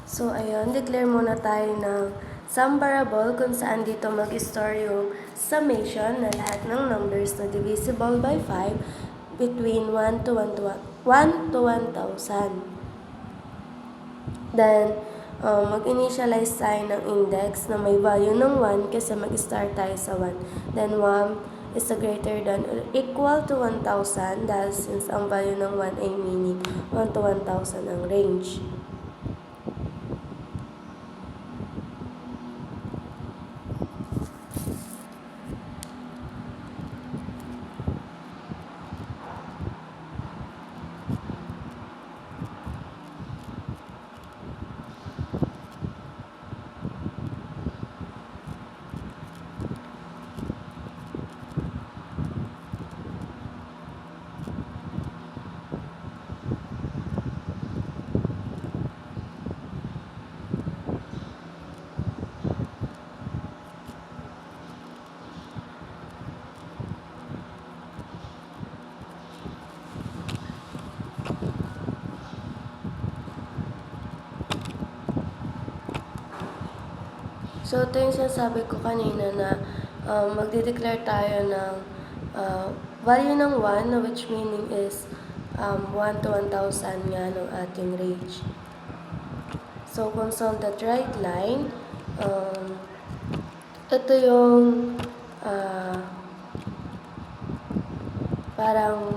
So, ayun, declare muna tayo ng sum variable kung saan dito mag-store yung summation na lahat ng numbers na divisible by 5 between 1 to 1,000. Then, mag-initialize tayo ng index na may value ng 1 kasi mag-start tayo sa 1. Then, 1 is greater than or equal to 1,000 dahil since ang value ng 1 ay meaning 1 to 1,000 ang range. So, ito yung sinasabi ko kanina na magde-declare tayo ng value ng 1 na which meaning is 1 to 1,000 nga ng ating range. So, console that right line. Ito yung parang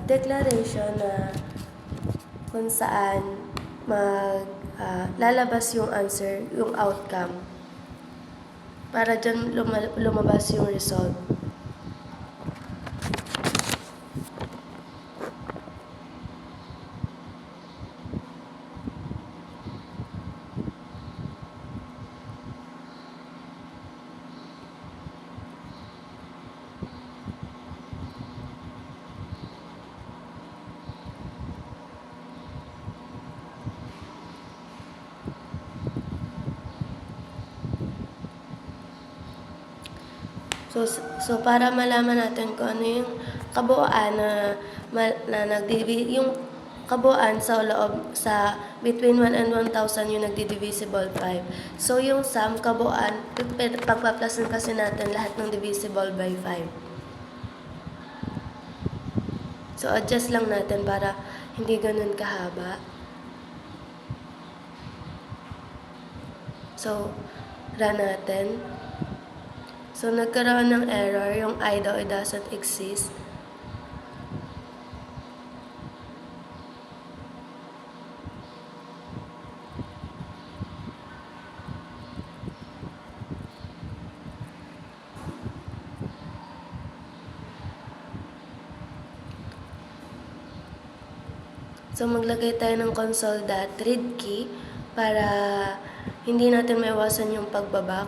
declaration na kung saan lalabas yung answer, yung outcome. Para dyan lumabas yung result. So para malaman natin kung ano yung kabuuan yung kabuuan sa loob sa between 1 and 1,000 yung nagdi-divisible 5. So yung sum kabuuan, pagpaplasin kasi natin lahat ng divisible by 5. So adjust lang natin para hindi ganun kahaba. So run natin. So, nagkaroon ng error, yung I daw, it doesn't exist. So, maglagay tayo ng console.read key para hindi natin maiwasan yung pagbaback.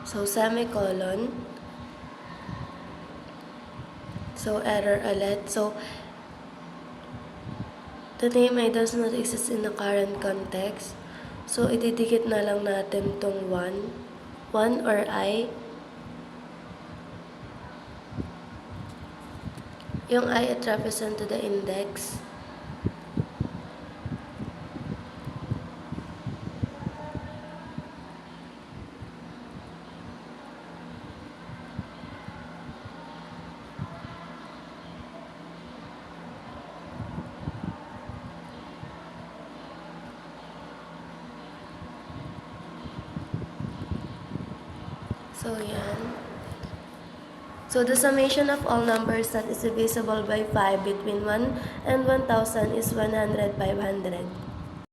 So, semicolon. So, error ulit. So, the name I does not exist in the current context. So, ididikit na lang natin tong 1 or I. Yung I, it represent to the index. So, yan. So, the summation of all numbers that is divisible by 5 between 1 and 1,000 is 100, 500.